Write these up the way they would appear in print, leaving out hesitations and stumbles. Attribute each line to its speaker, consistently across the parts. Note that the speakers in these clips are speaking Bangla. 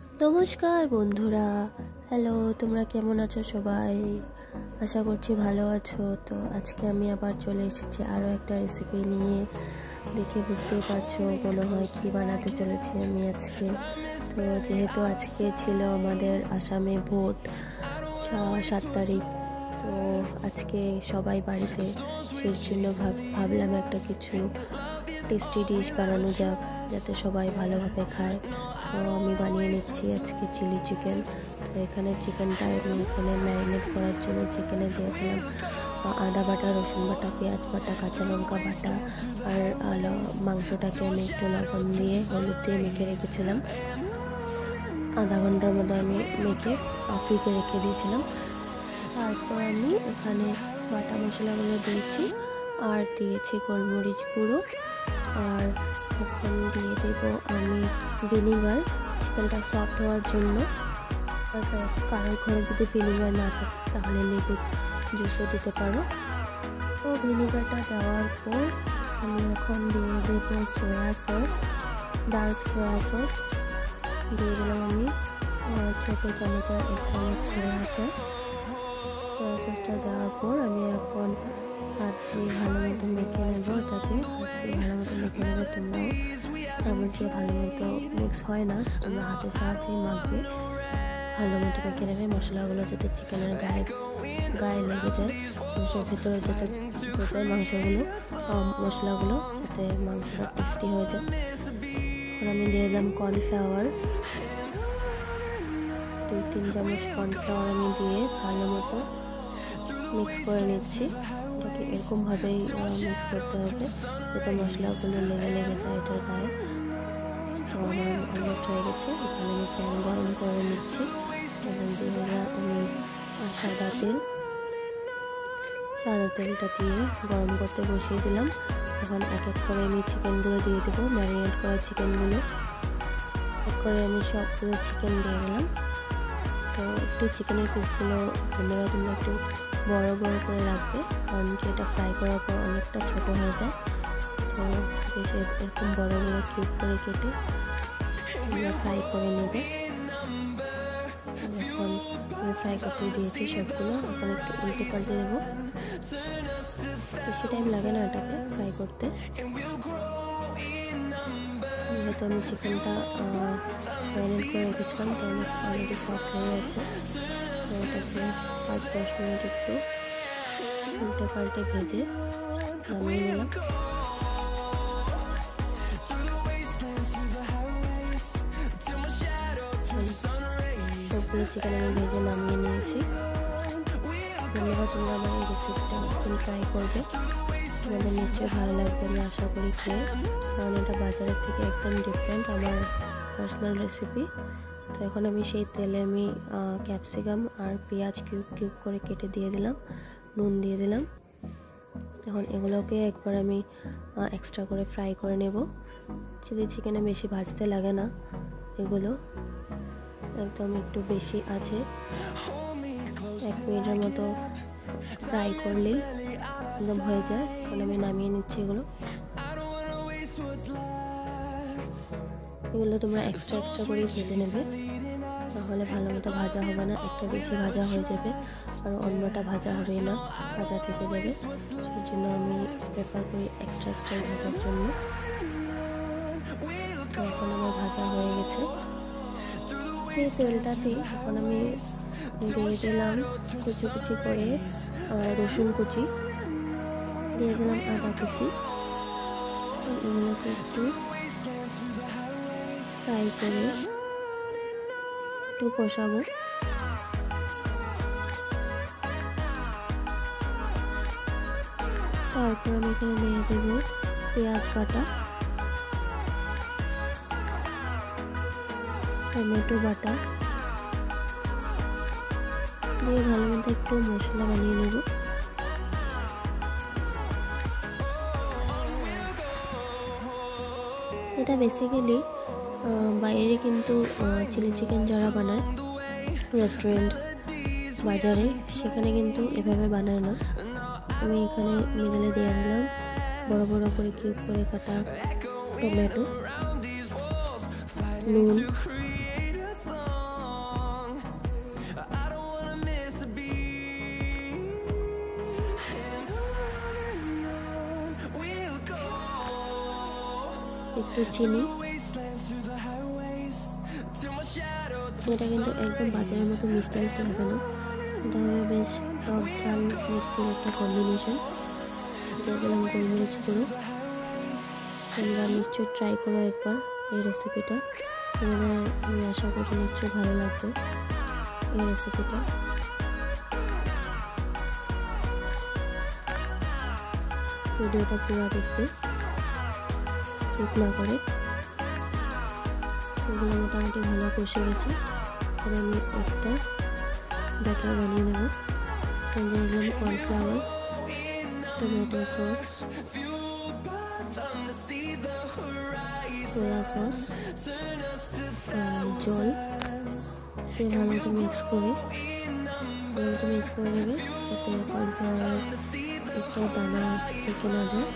Speaker 1: নমস্কার বন্ধুরা, হ্যালো, তোমরা কেমন আছো সবাই? আশা করছি ভালো আছো। তো আজকে আমি আবার চলে এসেছি আরও একটা রেসিপি নিয়ে। দেখে বুঝতেই পারছো মনে হয় কি বানাতে চলেছি আমি আজকে। তো যেহেতু আজকে ছিল আমাদের আসামে ভোট 7 তারিখ, তো আজকে সবাই বাড়িতে, সেই জন্য ভাবলাম একটা কিছু টেস্টি ডিশ বানানো যাক যাতে সবাই ভালোভাবে খায়। তো আমি বানিয়ে নিচ্ছি আজকে চিলি চিকেন। তো এখানে চিকেনটা আমি এখানে ম্যারিনেট করার জন্য চিকেনে দিয়ে দিলাম আদা বাটা, রসুন বাটা, পেঁয়াজ বাটা, কাঁচা লঙ্কা বাটা আর মাংসটাকে আমি একটু লবণ দিয়ে হলুদ দিয়ে মেখে রেখেছিলাম। আধা ঘন্টার মতো আমি মেখে ফ্রিজে রেখে দিয়েছিলাম। তারপর আমি এখানে বাটা মশলাগুলো দিয়েছি আর দিয়েছি গোলমরিচ গুঁড়ো, আর এখন দিয়ে দেবো আমি ভিনিগার, চিকেনটা সফট হওয়ার জন্য। আর কারোর ঘরে যদি ভিনিগার না থাকে তাহলে লেবু জুসও দিতে পারো। তো ভিনিগারটা দেওয়ার পর আমি এখন দিয়ে দেবো soya sauce, dark soya sauce দিয়ে দিলাম আমি ছোটো চামচের 1 চামচ সয়া সসটা দেওয়ার পর আমি এখন হাত দিয়ে ভালো মতো মেখে নেব। ওটাকে হাত দিয়ে ভালো মতো মেখে নেবে। তোমরাও চামচ দিয়ে ভালো মতো মিক্স হয় না, তোমরা হাতের সাহায্যেই মাখবে, ভালো মতো মেখে নেবে। মশলাগুলো যাতে চিকেনের গায়ে লেগে যায়, মাংসের ভিতরে যাতে ঢোকে মাংসগুলো, মশলাগুলো, যাতে মাংসটা টেস্টি হয়ে যায়। এখন আমি দিয়ে দিলাম কর্নফ্লাওয়ার, 2-3 চামচ কর্নফ্লাওয়ার আমি দিয়ে ভালো মতো মিক্স করে নিচ্ছি। এটাকে এরকমভাবেই মিক্স করতে হবে যাতে মশলাগুলো লেগে যায় এটার গায়ে। তো আমার অলমোস্ট হয়ে গেছে। এখানে আমি প্যান গরম করে নিচ্ছি এবং দিয়ে আমি সাদা তেলটা দিয়ে গরম করতে বসিয়ে দিলাম। এখন এক এক করে আমি চিকেনগুলো দিয়ে দেবো, ম্যারিনেট করা চিকেনগুলো এক করে আমি সবগুলো চিকেন দিয়ে দিলাম। তো একটু চিকেনের পিসগুলো তোমরা একটু বড় করে রাখবে, কারণ কি এটা ফ্রাই করার পর অনেকটা ছোট হয়ে যায়। তো বেশ এরকম বড় কিউব করে কেটে তোমরা ফ্রাই করে নেবে। এখন আমি ফ্রাই করতে দিয়েছি সবগুলো। এখন একটু উল্টে পাল্টে দেবো, বেশি টাইম লাগে না এটাকে ফ্রাই করতে। যেহেতু আমি চিকেনটা ম্যারিনেট করে রেখেছিলাম তো অলরেডি সফট হয়ে গেছে। তো এটাকে 5-10 মিনিট একটু উল্টে পাল্টে ভেজে নামিয়ে নিলাম। সবগুলো চিকেন আমি ভেজে নামিয়ে নিয়েছি। ধন্যবাদ, তোমরা আমার এই রেসিপিটা একদম ট্রাই করবে, তোমাদের নিশ্চয়ই ভালো লাগবে আমি আশা করি খেয়ে, কারণ এটা বাজারের থেকে একদম ডিফারেন্ট, আমার পার্সোনাল রেসিপি। তো এখন আমি সেই তেলে আমি ক্যাপসিকাম আর পেঁয়াজ কিউব করে কেটে দিয়ে দিলাম, নুন দিয়ে দিলাম। এখন এগুলোকে একবার আমি এক্সট্রা করে ফ্রাই করে নেব। চিলি চিকেনে বেশি ভাজতে লাগে না, এগুলো একদম একটু বেশি আছে 1 মিনিটের মতো ফ্রাই করলেই একদম হয়ে যায়। এখন আমি নামিয়ে নিচ্ছি এগুলো তোমরা এক্সট্রা করেই ভেজে নেবে, তাহলে ভালো মতো ভাজা হবে না, একটা বেশি ভাজা হয়ে যাবে আর অন্যটা ভাজা হবে না, কাঁচা থেকে যাবে। সেই জন্য আমি প্রেফার করি এক্সট্রা ভাজার জন্য। তো এখন আমার ভাজা হয়ে গেছে। সেই তেলটাতেই এখন আমি দিয়ে দিলাম কুচি করে রসুন কুচি, দিয়ে দিলাম আদা কুচি। এগুলোকে একটু ফ্রাই করে একটু কষাবো। তারপর আমি এখানে দিয়ে দেবো পেঁয়াজ বাটা, টমেটো বাটা দিয়ে ভালো মতো একটু মশলা বানিয়ে নেব। এটা বেসিক্যালি বাইরে কিন্তু চিলি চিকেন যারা বানায় রেস্টুরেন্ট, বাজারে, সেখানে কিন্তু এভাবে বানায় না। আমি এখানে মিডলে দিয়ে দিলাম বড় করে কিউব করে কাটা টমেটো, নুন, একটু চিনি। এটা কিন্তু একদম বাজারের মতো মিষ্টি মিষ্টি হবে না, এটা হবে বেশ টক ঝাল মিষ্টির একটা কম্বিনেশন। দিয়ে দিলাম গোলমরিচ গুঁড়ো। তোমরা নিশ্চয়ই ট্রাই করো একবার এই রেসিপিটা, তোমাদের আমি আশা করি নিশ্চয়ই ভালো লাগবে এই রেসিপিটা। ভিডিওটা পুরো দেখবে, স্কিপ না করে। এগুলো মোটামুটি ভালো কষে গেছে, এবার আমি একটা ব্যাটার বানিয়ে নেব। দিয়ে দিলাম কর্নফ্লাওয়ার, টমেটো সস, সোয়া সস, জল দিয়ে ভালো মতো মিক্স করে নেবে, যাতে কর্নফ্লাওয়ার একটু দানা থেকে না যায়।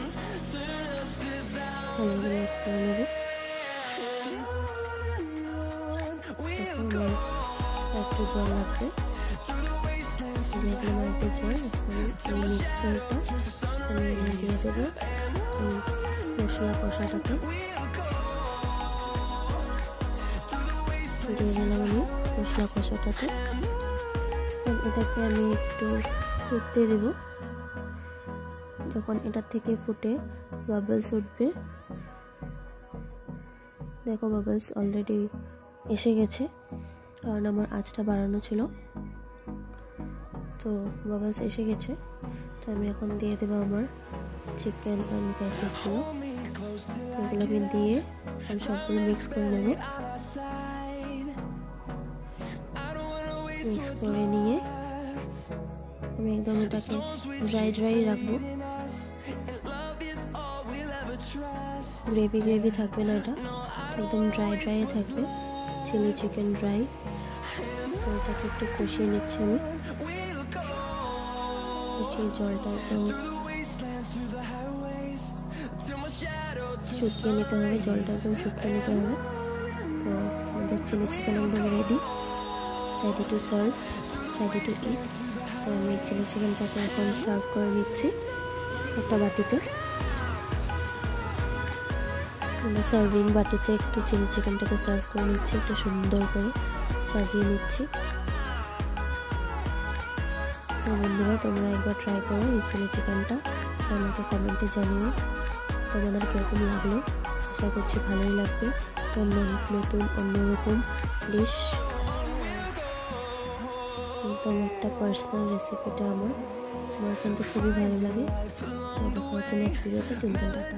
Speaker 1: ভালো মতো মিক্স করে নেবে। একটু জল লাগবে, দিয়ে দিলাম একটু জল। এই মিক্সচারটা আমি দিয়ে দেবো এই মশলা কষাটাকে, দিয়ে দিলাম আমি মশলা কষাটাতে। এটাকে আমি একটু ফুটতে দেব। যখন এটা থেকে ফুটে বাবলস উঠবে, দেখো বাবলস অলরেডি এসে গেছে, কারণ আমার আঁচটা বাড়ানো ছিল। তো বাবলস এসে গেছে, তো আমি এখন দিয়ে দেবো আমার চিকেন অ্যান্ড ভেজিসগুলো। এগুলো আমি দিয়ে আমি সবগুলো মিক্স করে নেব। মিক্স করে নিয়ে আমি একদম এটাকে ড্রাই রাখবো। গ্রেভি থাকবে না, এটা একদম ড্রাই থাকবে, চিলি চিকেন ড্রাই। তো এটাকে একটু কষিয়ে নিচ্ছি আমি। কষিয়ে জলটা একদম শুকিয়ে নিতে হবে, জলটা একদম শুকিয়ে নিতে হবে। তো আমাদের চিলি চিকেন একদম ready to serve, ready to eat. তো আমি চিলি চিকেনটাকে এখন সার্ভ করে নিচ্ছি একটা বাটিতে। সার্ভিং বাটিতে একটু চিলি চিকেনটাকে সার্ভ করে নিচ্ছি, একটু সুন্দর করে সাজিয়ে নিচ্ছি। তো বন্ধুরা, তোমরা একবার ট্রাই করো এই চিলি চিকেনটা, আমাকে কমেন্টে জানিও তোমাদের কীরকম লাগলো। আশা করছি ভালোই লাগবে। নতুন অন্যরকম ডিশ, কিন্তু আমার একটা পার্সোনাল রেসিপিটা আমার কিন্তু খুবই ভালো লাগে। তো দেখা হচ্ছে নেক্সট ভিডিওতে। টাটা।